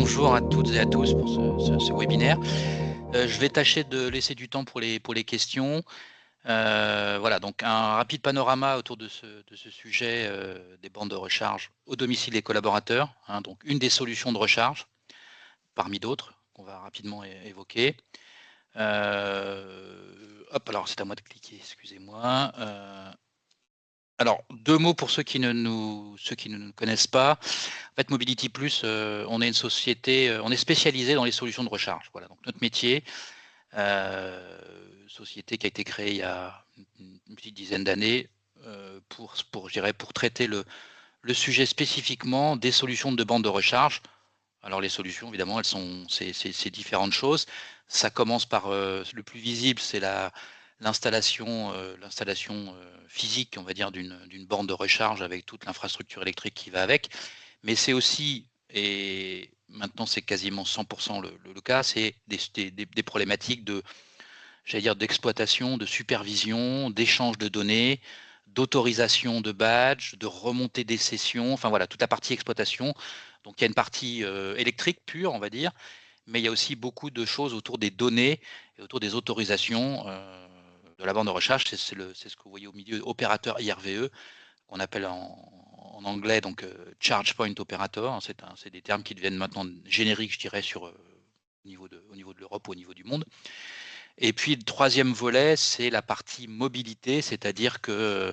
bonjour à toutes et à tous pour ce webinaire. Je vais tâcher de laisser du temps pour les questions. Voilà, donc un rapide panorama autour de ce sujet des bandes de recharge au domicile des collaborateurs, hein, donc une des solutions de recharge, parmi d'autres, qu'on va rapidement évoquer. Hop, alors c'est à moi de cliquer, excusez-moi. Alors, 2 mots pour ceux qui ne nous connaissent pas. En fait, Mobility Plus, on est une société, on est spécialisé dans les solutions de recharge. Voilà, donc notre métier, société qui a été créée il y a une petite dizaine d'années, je dirais, pour traiter le sujet spécifiquement des solutions de bande de recharge. Alors les solutions, évidemment, elles sont c'est différentes choses. Ça commence par, le plus visible, c'est l'installation physique, on va dire, d'une borne de recharge avec toute l'infrastructure électrique qui va avec. Mais c'est aussi, et maintenant c'est quasiment 100 le cas, c'est des problématiques j'allais dire, d'exploitation, de supervision, d'échange de données, d'autorisation de badges, de remontée des sessions, enfin voilà, toute la partie exploitation. Donc il y a une partie électrique pure, on va dire, mais il y a aussi beaucoup de choses autour des données et autour des autorisations de la bande de recharge. C'est ce que vous voyez au milieu, opérateur IRVE, qu'on appelle en anglais donc Charge Point Operator. C'est des termes qui deviennent maintenant génériques, je dirais, au niveau de l'Europe ou au niveau du monde. Et puis le troisième volet, c'est la partie mobilité, c'est-à-dire que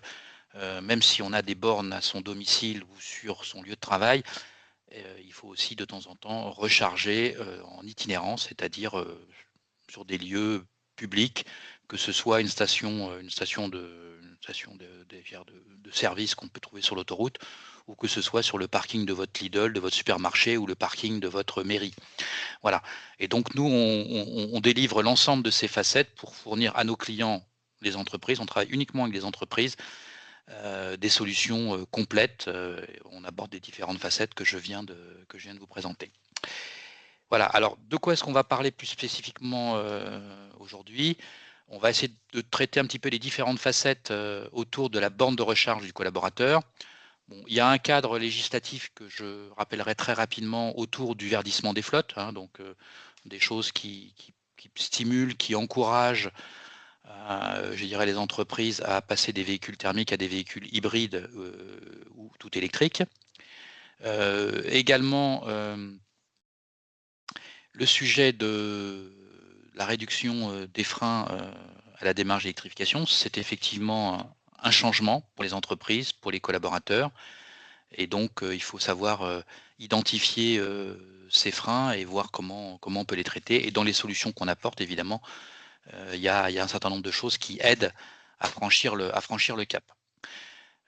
même si on a des bornes à son domicile ou sur son lieu de travail, il faut aussi de temps en temps recharger en itinérant, c'est-à-dire sur des lieux publics, que ce soit une station de service qu'on peut trouver sur l'autoroute, ou que ce soit sur le parking de votre Lidl, de votre supermarché ou le parking de votre mairie. Voilà. Et donc nous, on délivre l'ensemble de ces facettes pour fournir à nos clients, les entreprises. On travaille uniquement avec des entreprises, des solutions complètes. On aborde des différentes facettes que je viens de vous présenter. Voilà. Alors, de quoi est-ce qu'on va parler plus spécifiquement aujourd'hui? On va essayer de traiter un petit peu les différentes facettes autour de la borne de recharge du collaborateur. Bon, il y a un cadre législatif que je rappellerai très rapidement autour du verdissement des flottes, hein, donc des choses qui stimulent, qui encouragent, je dirais, les entreprises à passer des véhicules thermiques à des véhicules hybrides ou tout électriques. Également, le sujet de la réduction des freins à la démarche d'électrification, c'est effectivement un changement pour les entreprises, pour les collaborateurs. Et donc, il faut savoir identifier ces freins et voir comment on peut les traiter. Et dans les solutions qu'on apporte, évidemment, il y a un certain nombre de choses qui aident à franchir le cap.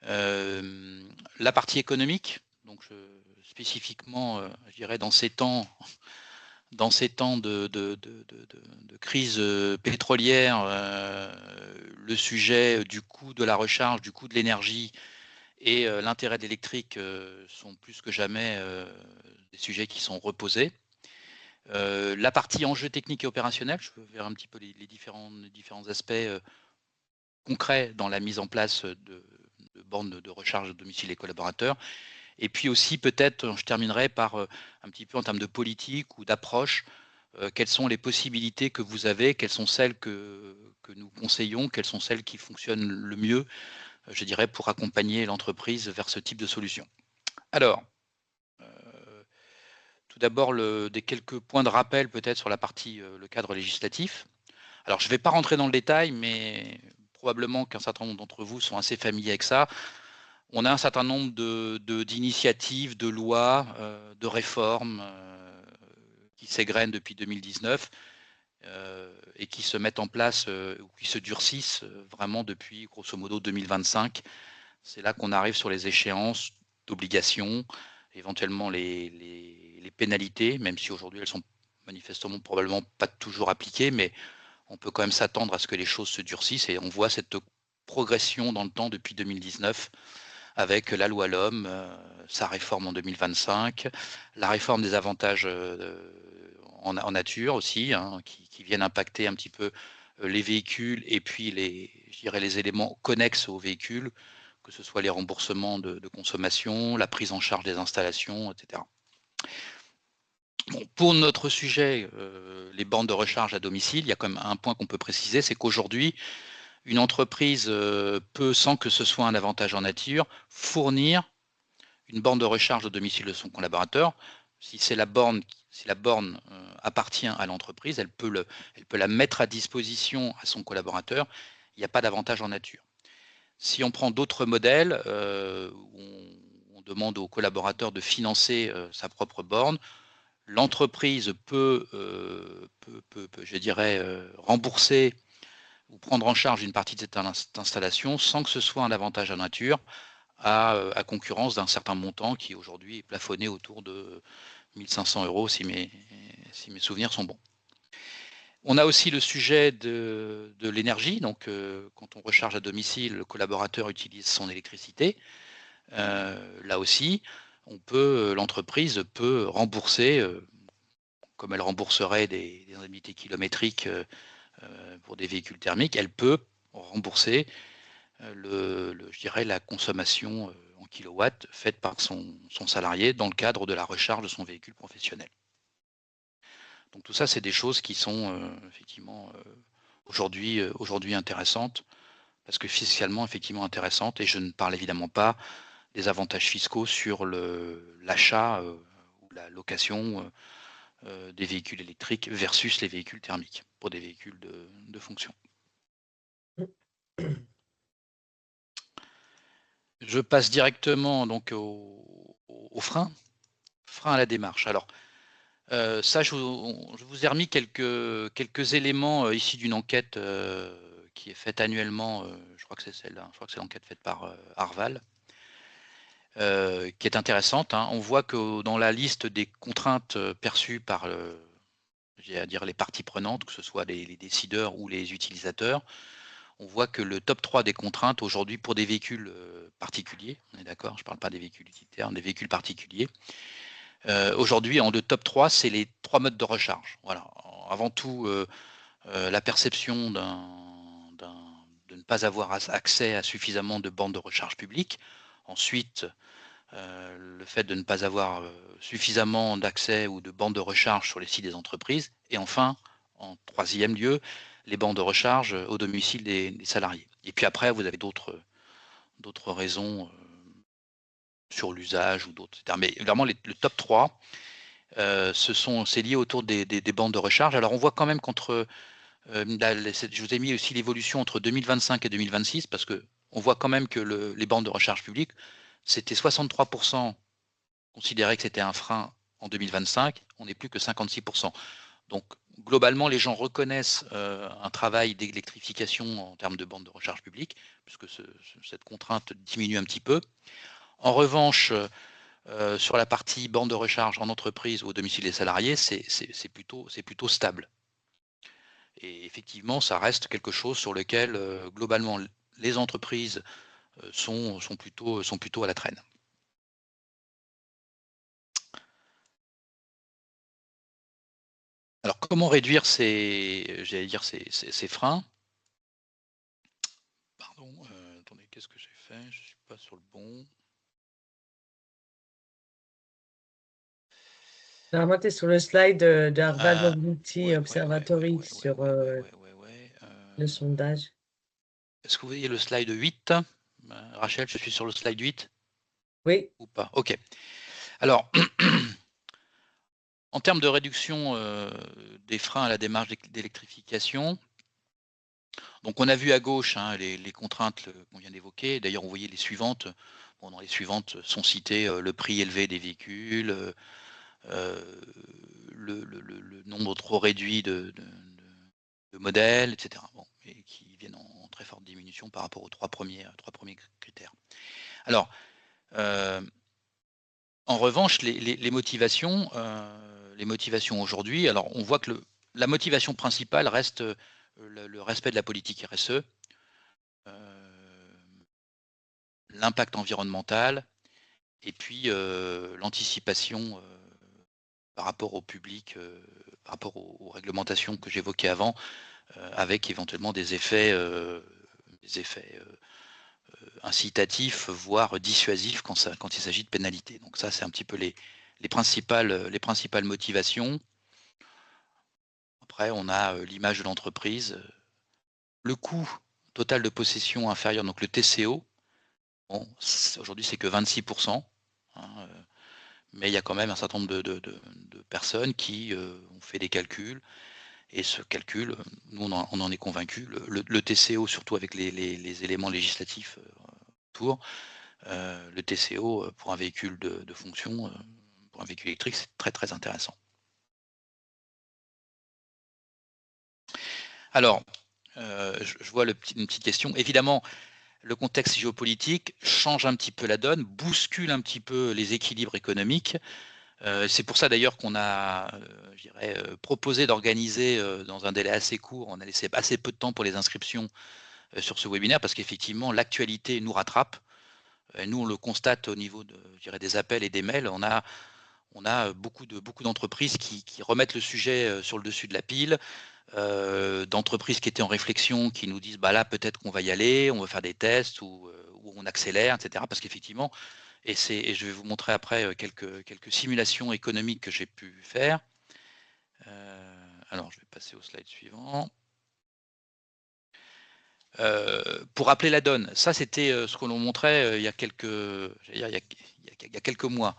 La partie économique, donc spécifiquement, je dirais dans ces temps de crise pétrolière, le sujet du coût de la recharge, du coût de l'énergie et l'intérêt de l'électrique sont plus que jamais des sujets qui sont reposés. La partie enjeux techniques et opérationnels, je veux voir un petit peu les différents aspects concrets dans la mise en place de bornes de recharge à domicile des collaborateurs. Et puis aussi peut-être, je terminerai par un petit peu en termes de politique ou d'approche, quelles sont les possibilités que vous avez, quelles sont celles que nous conseillons, quelles sont celles qui fonctionnent le mieux, je dirais, pour accompagner l'entreprise vers ce type de solution. Alors, tout d'abord, des quelques points de rappel peut-être sur la partie, le cadre législatif. Alors, je ne vais pas rentrer dans le détail, mais probablement qu'un certain nombre d'entre vous sont assez familiers avec ça. On a un certain nombre d'initiatives, de lois, de réformes qui s'égrènent depuis 2019 et qui se mettent en place ou qui se durcissent vraiment depuis grosso modo 2025. C'est là qu'on arrive sur les échéances d'obligations, éventuellement les pénalités, même si aujourd'hui elles sont manifestement probablement pas toujours appliquées, mais on peut quand même s'attendre à ce que les choses se durcissent et on voit cette progression dans le temps depuis 2019 avec la loi LOM, sa réforme en 2025, la réforme des avantages en nature aussi, hein, qui viennent impacter un petit peu les véhicules et puis je dirais les éléments connexes aux véhicules, que ce soit les remboursements de consommation, la prise en charge des installations, etc. Bon, pour notre sujet, les bornes de recharge à domicile, il y a quand même un point qu'on peut préciser, c'est qu'aujourd'hui, une entreprise peut, sans que ce soit un avantage en nature, fournir une borne de recharge au domicile de son collaborateur. Si la borne appartient à l'entreprise, elle peut la mettre à disposition à son collaborateur. Il n'y a pas d'avantage en nature. Si on prend d'autres modèles, où on demande au collaborateur de financer sa propre borne, l'entreprise peut, je dirais, rembourser ou prendre en charge une partie de cette installation sans que ce soit un avantage en nature, à concurrence d'un certain montant qui aujourd'hui est plafonné autour de 1 500 € si mes souvenirs sont bons. On a aussi le sujet de l'énergie. Donc, quand on recharge à domicile, le collaborateur utilise son électricité. Là aussi, l'entreprise peut rembourser, comme elle rembourserait des indemnités kilométriques pour des véhicules thermiques, elle peut rembourser je dirais la consommation en kilowatts faite par son salarié dans le cadre de la recharge de son véhicule professionnel. Donc tout ça, c'est des choses qui sont effectivement aujourd'hui intéressantes, parce que fiscalement effectivement intéressantes, et je ne parle évidemment pas des avantages fiscaux sur l'achat ou la location des véhicules électriques versus les véhicules thermiques pour des véhicules de fonction. Je passe directement donc au frein à la démarche. Alors, ça, je vous ai remis quelques éléments issus d'une enquête qui est faite annuellement. Je crois que c'est celle-là. Je crois que c'est l'enquête faite par Arval, qui est intéressante. Hein. On voit que dans la liste des contraintes perçues par les parties prenantes, que ce soit les décideurs ou les utilisateurs, on voit que le top 3 des contraintes aujourd'hui pour des véhicules particuliers, on est d'accord, je ne parle pas des véhicules utilitaires, des véhicules particuliers, aujourd'hui en top 3, c'est les 3 modes de recharge. Voilà. Avant tout, la perception de ne pas avoir accès à suffisamment de bornes de recharge publiques. Ensuite, le fait de ne pas avoir suffisamment d'accès ou de bornes de recharge sur les sites des entreprises. Et enfin, en troisième lieu, les bornes de recharge au domicile des salariés. Et puis après, vous avez d'autres raisons sur l'usage ou d'autres. Mais vraiment, le top 3, c'est lié autour des bornes de recharge. Alors on voit quand même qu'entre, je vous ai mis aussi l'évolution entre 2025 et 2026, parce qu'on voit quand même que les bornes de recharge publiques, c'était 63% considéraient que c'était un frein en 2025, on n'est plus que 56%. Donc globalement, les gens reconnaissent un travail d'électrification en termes de bornes de recharge publique, puisque cette contrainte diminue un petit peu. En revanche, sur la partie borne de recharge en entreprise ou au domicile des salariés, c'est plutôt stable. Et effectivement, ça reste quelque chose sur lequel, globalement, les entreprises sont plutôt à la traîne. Alors, comment réduire ces freins? Pardon, attendez, qu'est-ce que j'ai fait? Je ne suis pas sur le bon. Normalement, tu es sur le slide de Arval Mobility Observatory sur le sondage. Est-ce que vous voyez le slide 8? Rachel, je suis sur le slide 8? Oui. Ou pas? Ok. Alors, en termes de réduction des freins à la démarche d'électrification, donc on a vu à gauche les contraintes qu'on vient d'évoquer. D'ailleurs, on voyait les suivantes. Bon, dans les suivantes sont citées le prix élevé des véhicules, le nombre trop réduit de modèles, etc. Bon, et qui viennent en très forte diminution par rapport aux trois premiers critères. Alors, en revanche, les motivations aujourd'hui, alors on voit que la motivation principale reste le respect de la politique RSE, l'impact environnemental, et puis l'anticipation par rapport au public, par rapport aux réglementations que j'évoquais avant, avec éventuellement des effets incitatifs, voire dissuasifs quand il s'agit de pénalités. Donc ça, c'est un petit peu les les principales motivations. Après, on a l'image de l'entreprise, le coût total de possession inférieur, donc le TCO. Bon, aujourd'hui, c'est que 26%, hein, mais il y a quand même un certain nombre de personnes qui ont fait des calculs. Et ce calcul, nous, on en est convaincus. Le TCO, surtout avec les éléments législatifs autour, le TCO pour un véhicule de fonction, pour un véhicule électrique, c'est très, très intéressant. Alors, je vois une petite question. Évidemment, le contexte géopolitique change un petit peu la donne, bouscule un petit peu les équilibres économiques. C'est pour ça d'ailleurs qu'on a, proposé d'organiser dans un délai assez court, on a laissé assez peu de temps pour les inscriptions sur ce webinaire, parce qu'effectivement, l'actualité nous rattrape. Nous, on le constate au niveau des appels et des mails. On a beaucoup d'entreprises qui remettent le sujet sur le dessus de la pile, d'entreprises qui étaient en réflexion, qui nous disent, bah là, peut-être qu'on va y aller, on va faire des tests, ou on accélère, etc. Parce qu'effectivement, et je vais vous montrer après quelques simulations économiques que j'ai pu faire. Alors, je vais passer au slide suivant. Pour rappeler la donne, ça c'était ce que l'on montrait il y a quelques mois.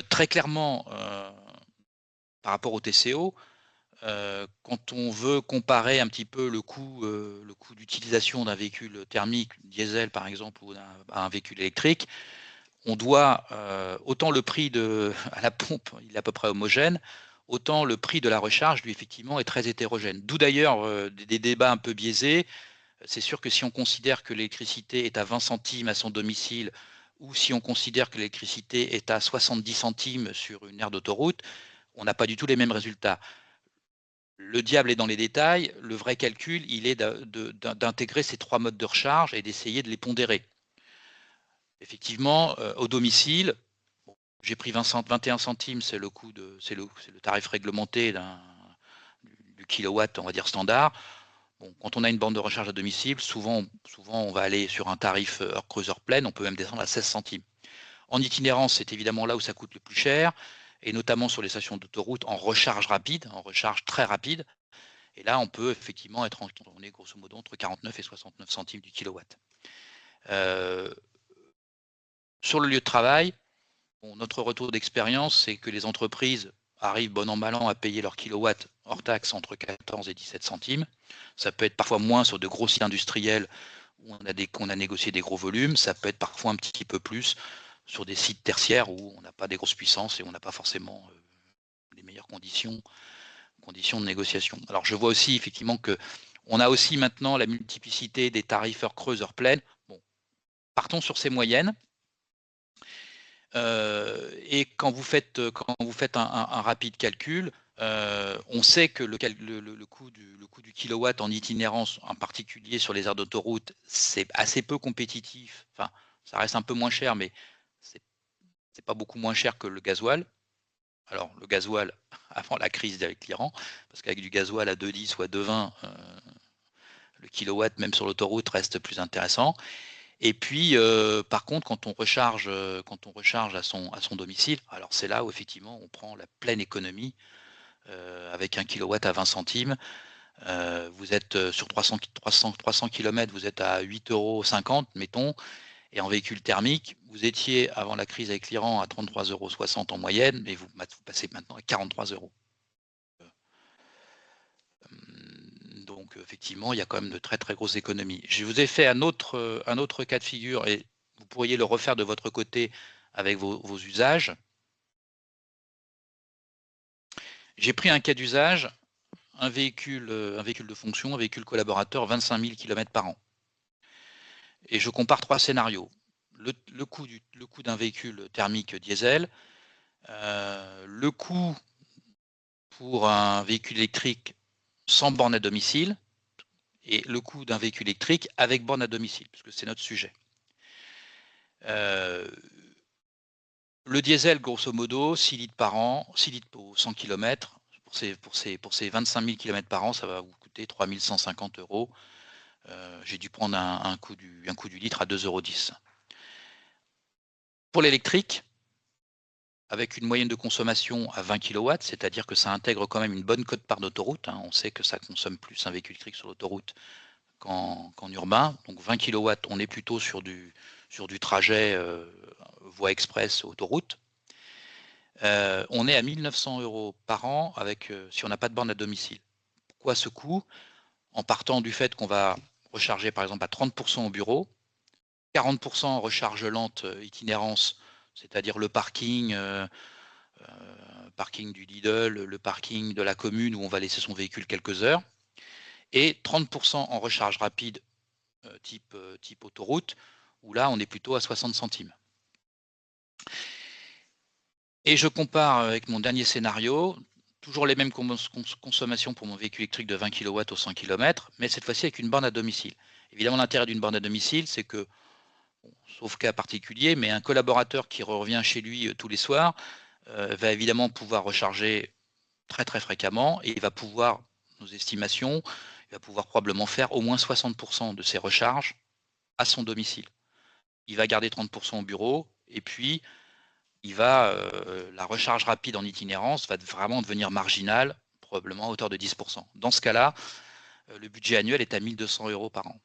Très clairement, par rapport au TCO, quand on veut comparer un petit peu le coût d'utilisation d'un véhicule thermique, diesel par exemple, ou un véhicule électrique, on doit, autant le prix à la pompe, il est à peu près homogène, autant le prix de la recharge, lui, effectivement, est très hétérogène. D'où d'ailleurs des débats un peu biaisés. C'est sûr que si on considère que l'électricité est à 20 centimes à son domicile, ou si on considère que l'électricité est à 70 centimes sur une aire d'autoroute, on n'a pas du tout les mêmes résultats. Le diable est dans les détails. Le vrai calcul, il est d'intégrer ces trois modes de recharge et d'essayer de les pondérer. Effectivement, au domicile, j'ai pris 21 centimes, c'est le tarif réglementé du kilowatt, on va dire standard. Bon, quand on a une borne de recharge à domicile, souvent on va aller sur un tarif heure creuse heure pleine, on peut même descendre à 16 centimes. En itinérance, c'est évidemment là où ça coûte le plus cher, et notamment sur les stations d'autoroute en recharge rapide, en recharge très rapide. Et là, on peut effectivement on est grosso modo entre 49 et 69 centimes du kilowatt. Sur le lieu de travail, notre retour d'expérience, c'est que les entreprises arrivent bon an mal an à payer leur kilowatt hors taxe entre 14 et 17 centimes. Ça peut être parfois moins sur de gros sites industriels où on a négocié des gros volumes. Ça peut être parfois un petit peu plus sur des sites tertiaires où on n'a pas des grosses puissances et on n'a pas forcément les meilleures conditions de négociation. Alors je vois aussi effectivement que on a aussi maintenant la multiplicité des tarifs heure creuse, heure pleine. Bon, partons sur ces moyennes. Et quand vous faites un rapide calcul, on sait que le coût du kilowatt en itinérance, en particulier sur les aires d'autoroute, c'est assez peu compétitif. Enfin, ça reste un peu moins cher, mais c'est pas beaucoup moins cher que le gasoil. Alors, le gasoil, avant la crise avec l'Iran, parce qu'avec du gasoil à 2,10 ou à 2,20, le kilowatt, même sur l'autoroute, reste plus intéressant. Et puis, par contre, quand on recharge à son domicile, alors c'est là où effectivement on prend la pleine économie avec un kilowatt à 20 centimes. Vous êtes sur 300 km, vous êtes à 8,50 €, mettons. Et en véhicule thermique, vous étiez avant la crise avec l'Iran à 33,60 € en moyenne, mais vous passez maintenant à 43 €. Donc effectivement, il y a quand même de très très grosses économies. Je vous ai fait un autre cas de figure et vous pourriez le refaire de votre côté avec vos usages. J'ai pris un cas d'usage, un véhicule de fonction, un véhicule collaborateur, 25 000 km par an. Et je compare trois scénarios. Le coût d'un véhicule thermique diesel, le coût pour un véhicule électrique sans borne à domicile, et le coût d'un véhicule électrique avec borne à domicile, puisque c'est notre sujet. Le diesel, grosso modo, 6 litres par an, 6 litres pour 100 km. Pour ces 25 000 km par an, ça va vous coûter 3 150 €. J'ai dû prendre un coût du litre à 2,10 €. Pour l'électrique, avec une moyenne de consommation à 20 kW, c'est-à-dire que ça intègre quand même une bonne quote-part d'autoroute. On sait que ça consomme plus un véhicule électrique sur l'autoroute qu'en urbain. Donc 20 kW, on est plutôt sur du trajet voie express autoroute. On est à 1 900 € par an si on n'a pas de borne à domicile. Pourquoi ce coût? En partant du fait qu'on va recharger par exemple à 30% au bureau, 40% en recharge lente itinérance, c'est-à-dire le parking, parking du Lidl, le parking de la commune où on va laisser son véhicule quelques heures, et 30% en recharge rapide type autoroute, où là on est plutôt à 60 centimes. Et je compare avec mon dernier scénario, toujours les mêmes consommations pour mon véhicule électrique de 20 kW au 100 km, mais cette fois-ci avec une borne à domicile. Évidemment, l'intérêt d'une borne à domicile, c'est que, bon, sauf cas particulier, mais un collaborateur qui revient chez lui tous les soirs va évidemment pouvoir recharger très très fréquemment, et il va pouvoir, nos estimations, il va pouvoir probablement faire au moins 60% de ses recharges à son domicile. Il va garder 30% au bureau, et puis la recharge rapide en itinérance va vraiment devenir marginale, probablement à hauteur de 10%. Dans ce cas-là, le budget annuel est à 1 200 € par an.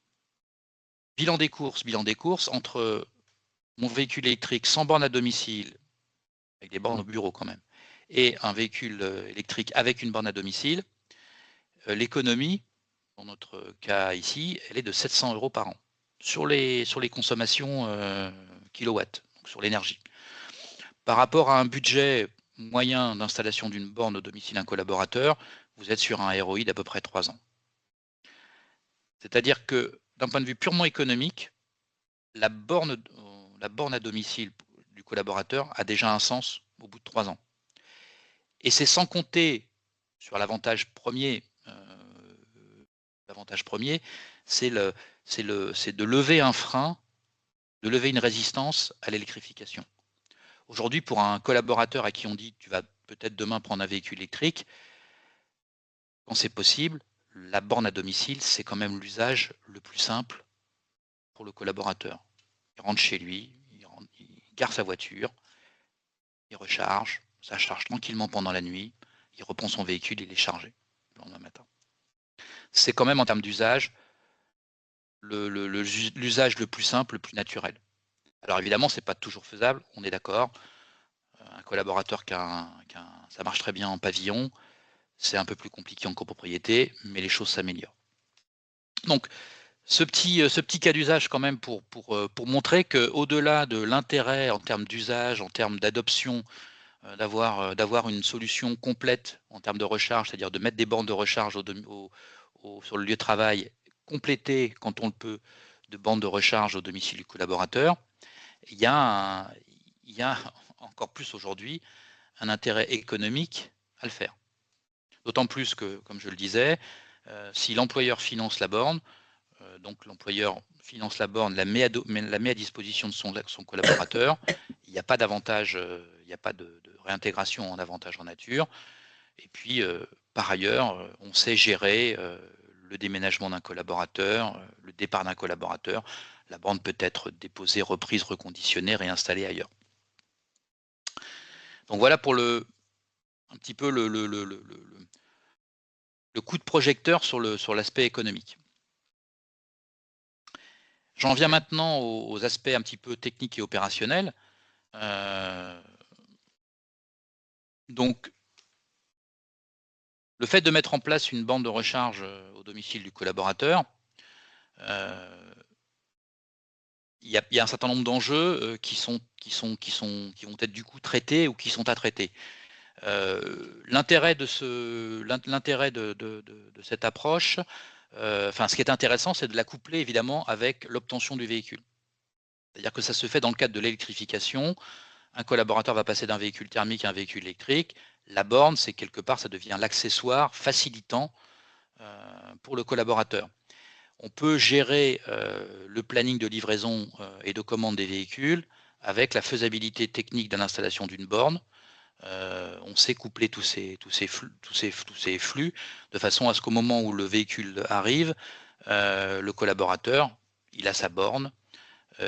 Bilan des courses, entre mon véhicule électrique sans borne à domicile, avec des bornes au bureau quand même, et un véhicule électrique avec une borne à domicile, l'économie, dans notre cas ici, elle est de 700 € par an, sur les consommations kilowatts, donc sur l'énergie. Par rapport à un budget moyen d'installation d'une borne au domicile d'un collaborateur, vous êtes sur un ROI d'à peu près 3 ans. C'est-à-dire que d'un point de vue purement économique, la borne à domicile du collaborateur a déjà un sens au bout de 3 ans. Et c'est sans compter sur l'avantage premier, c'est de lever un frein, de lever une résistance à l'électrification. Aujourd'hui, pour un collaborateur à qui on dit tu vas peut-être demain prendre un véhicule électrique, quand c'est possible, la borne à domicile, c'est quand même l'usage le plus simple pour le collaborateur. Il rentre chez lui, il gare sa voiture, il recharge, ça charge tranquillement pendant la nuit, il reprend son véhicule, il est chargé le lendemain matin. C'est quand même en termes d'usage l'usage le plus simple, le plus naturel. Alors évidemment, ce n'est pas toujours faisable, on est d'accord. Un collaborateur ça marche très bien en pavillon, c'est un peu plus compliqué en copropriété, mais les choses s'améliorent. Donc, ce petit cas d'usage quand même pour montrer qu'au-delà de l'intérêt en termes d'usage, en termes d'adoption, d'avoir une solution complète en termes de recharge, c'est-à-dire de mettre des bornes de recharge sur le lieu de travail, complétées quand on le peut de bornes de recharge au domicile du collaborateur, il y a encore plus aujourd'hui un intérêt économique à le faire. D'autant plus que, comme je le disais, si l'employeur finance la borne, donc l'employeur finance la borne, la met à disposition de son collaborateur, il n'y a pas d'avantage, il n'y a pas de réintégration en avantage en nature. Et puis, par ailleurs, on sait gérer le déménagement d'un collaborateur, le départ d'un collaborateur. La borne peut être déposée, reprise, reconditionnée, réinstallée ailleurs. Donc voilà pour un petit peu le coup de projecteur sur l'aspect économique. J'en viens maintenant aux aspects un petit peu techniques et opérationnels. Donc, le fait de mettre en place une borne de recharge au domicile du collaborateur, il y a un certain nombre d'enjeux qui vont être du coup traités ou qui sont à traiter. L'intérêt de cette approche, ce qui est intéressant, c'est de la coupler évidemment avec l'obtention du véhicule. C'est-à-dire que ça se fait dans le cadre de l'électrification. Un collaborateur va passer d'un véhicule thermique à un véhicule électrique. La borne, c'est quelque part, ça devient l'accessoire facilitant pour le collaborateur. On peut gérer le planning de livraison et de commande des véhicules avec la faisabilité technique de l'installation d'une borne. On sait coupler tous ces flux de façon à ce qu'au moment où le véhicule arrive, le collaborateur, il a sa borne,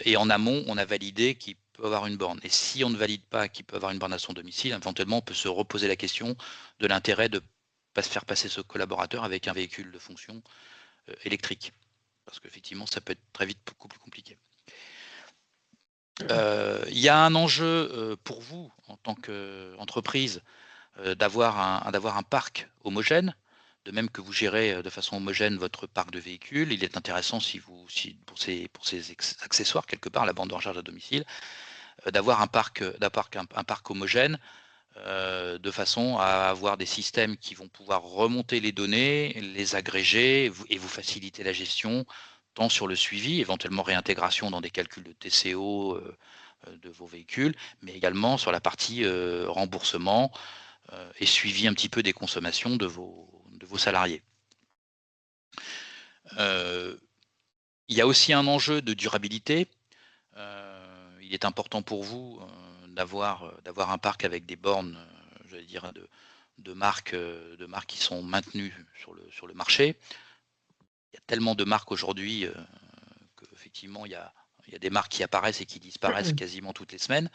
et en amont, on a validé qu'il peut avoir une borne. Et si on ne valide pas qu'il peut avoir une borne à son domicile, éventuellement, on peut se reposer la question de l'intérêt de pas se faire passer ce collaborateur avec un véhicule de fonction électrique. Parce qu'effectivement, ça peut être très vite beaucoup plus compliqué. Il y a un enjeu pour vous, en tant qu'entreprise, d'avoir un parc homogène, de même que vous gérez de façon homogène votre parc de véhicules. Il est intéressant, pour ces accessoires, quelque part, la borne de recharge à domicile, d'avoir un parc homogène, de façon à avoir des systèmes qui vont pouvoir remonter les données, les agréger et vous faciliter la gestion, tant sur le suivi, éventuellement réintégration dans des calculs de TCO de vos véhicules, mais également sur la partie remboursement et suivi un petit peu des consommations de vos salariés. Il y a aussi un enjeu de durabilité. Il est important pour vous d'avoir un parc avec des bornes, j'allais dire, de marques qui sont maintenues sur le marché. Il y a tellement de marques aujourd'hui qu'effectivement, il y a des marques qui apparaissent et qui disparaissent quasiment toutes les semaines.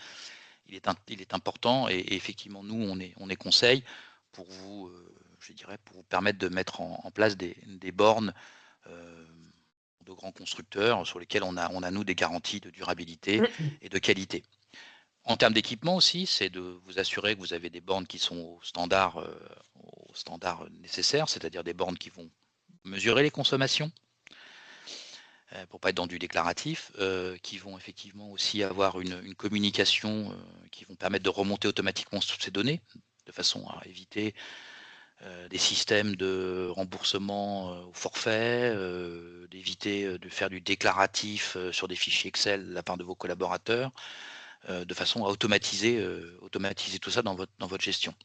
Il est important et effectivement, nous, on est conseil pour vous, je dirais, pour vous permettre de mettre en place des bornes de grands constructeurs sur lesquels on a nous des garanties de durabilité et de qualité. En termes d'équipement aussi, c'est de vous assurer que vous avez des bornes qui sont au standard nécessaire, c'est-à-dire des bornes qui vont mesurer les consommations, pour pas être dans du déclaratif, qui vont effectivement aussi avoir une communication qui vont permettre de remonter automatiquement toutes ces données, de façon à éviter des systèmes de remboursement au forfait, d'éviter de faire du déclaratif sur des fichiers Excel de la part de vos collaborateurs, de façon à automatiser tout ça dans votre gestion.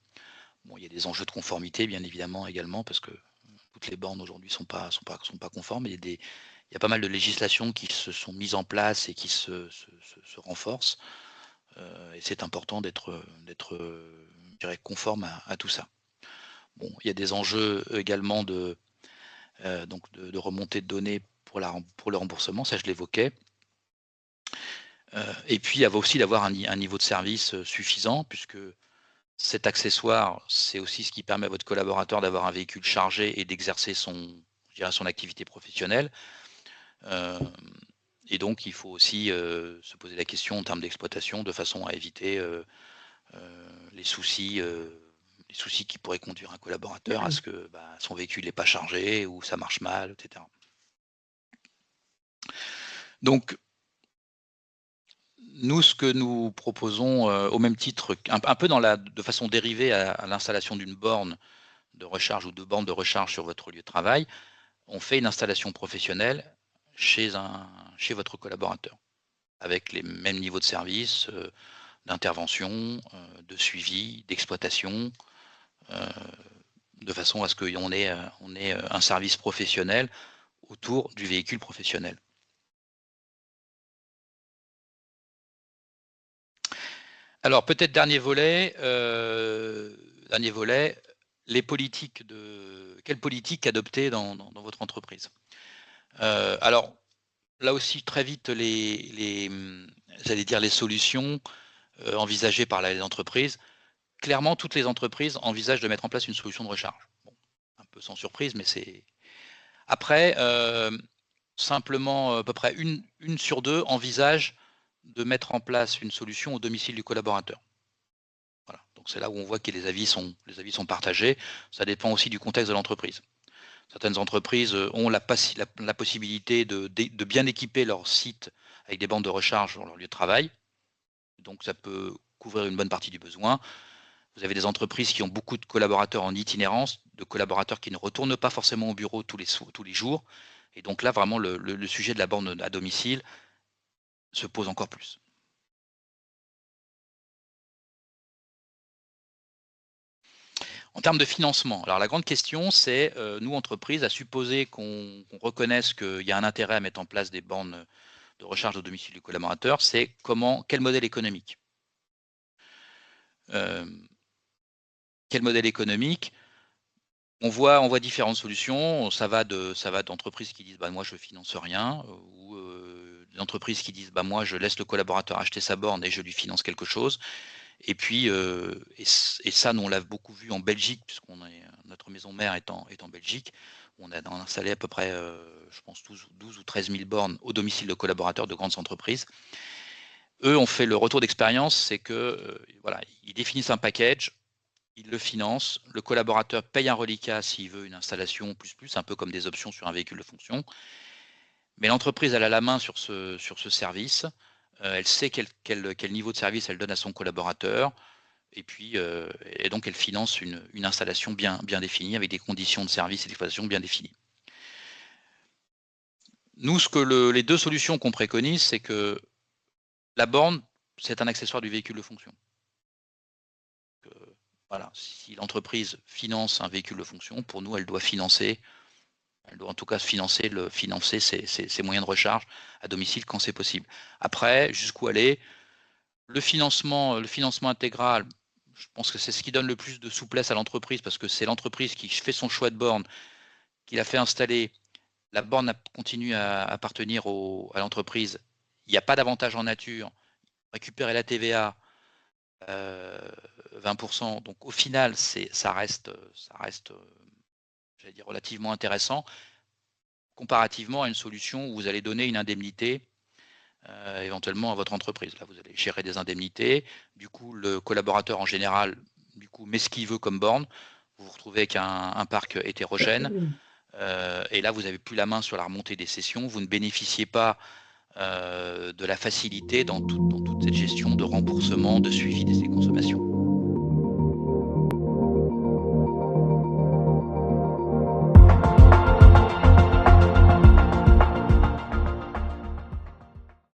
Bon, il y a des enjeux de conformité, bien évidemment, également, parce que toutes les bornes aujourd'hui sont pas conformes. Il y a pas mal de législations qui se sont mises en place et qui se renforcent. Et c'est important d'être je dirais, conforme à tout ça. Bon, il y a des enjeux également de remontée de données pour le remboursement, ça je l'évoquais. Et puis, il y a aussi d'avoir un niveau de service suffisant, puisque cet accessoire, c'est aussi ce qui permet à votre collaborateur d'avoir un véhicule chargé et d'exercer son activité professionnelle. Et donc, il faut aussi se poser la question en termes d'exploitation, de façon à éviter les soucis qui pourraient conduire un collaborateur à ce que son véhicule n'est pas chargé ou ça marche mal, etc. Donc, nous, ce que nous proposons au même titre, un peu de façon dérivée à l'installation d'une borne de recharge ou de bornes de recharge sur votre lieu de travail, on fait une installation professionnelle chez votre collaborateur, avec les mêmes niveaux de service, d'intervention, de suivi, d'exploitation, de façon à ce qu'on ait un service professionnel autour du véhicule professionnel. Alors peut-être dernier volet, quelle politique adopter dans votre entreprise? Alors là aussi très vite j'allais dire les solutions envisagées par les entreprises. Clairement, toutes les entreprises envisagent de mettre en place une solution de recharge. Bon, un peu sans surprise, mais c'est après simplement à peu près une sur deux envisage de mettre en place une solution au domicile du collaborateur. Voilà, donc c'est là où on voit que les avis sont partagés. Ça dépend aussi du contexte de l'entreprise. Certaines entreprises ont la possibilité de bien équiper leur site avec des bandes de recharge dans leur lieu de travail. Donc ça peut couvrir une bonne partie du besoin. Vous avez des entreprises qui ont beaucoup de collaborateurs en itinérance, de collaborateurs qui ne retournent pas forcément au bureau tous les jours. Et donc là, vraiment, le sujet de la borne à domicile se pose encore plus. En termes de financement, alors la grande question, c'est, nous, entreprises, à supposer qu'on reconnaisse qu'il y a un intérêt à mettre en place des bornes de recharge au domicile du collaborateur, c'est quel modèle économique? Quel modèle économique? On voit différentes solutions. Ça va d'entreprises qui disent moi je finance rien, ou des entreprises qui disent moi je laisse le collaborateur acheter sa borne et je lui finance quelque chose. Et puis et ça, nous on l'a beaucoup vu en Belgique, notre maison mère est en Belgique. On a installé à peu près, je pense 12 ou 13 000 bornes au domicile de collaborateurs de grandes entreprises. Eux ont fait le retour d'expérience, c'est que voilà, ils définissent un package, ils le financent, le collaborateur paye un reliquat s'il veut une installation plus, un peu comme des options sur un véhicule de fonction. Mais l'entreprise, elle a la main sur ce service, elle sait quel niveau de service elle donne à son collaborateur, et puis et donc elle finance une installation bien définie, avec des conditions de service et d'exploitation bien définies. Nous, les deux solutions qu'on préconise, c'est que la borne, c'est un accessoire du véhicule de fonction. Voilà, si l'entreprise finance un véhicule de fonction, pour nous, elle doit en tout cas financer ses moyens de recharge à domicile quand c'est possible. Après, jusqu'où aller? Le financement intégral, je pense que c'est ce qui donne le plus de souplesse à l'entreprise, parce que c'est l'entreprise qui fait son choix de borne, qui l'a fait installer. La borne continue à appartenir à l'entreprise. Il n'y a pas d'avantage en nature. Récupérer la TVA, 20%. Donc au final, ça reste j'allais dire, relativement intéressant, comparativement à une solution où vous allez donner une indemnité éventuellement à votre entreprise. Là, vous allez gérer des indemnités. Du coup, le collaborateur en général met ce qu'il veut comme borne. Vous vous retrouvez avec un parc hétérogène. Et là, vous n'avez plus la main sur la remontée des sessions. Vous ne bénéficiez pas de la facilité dans toute cette gestion de remboursement, de suivi des consommations.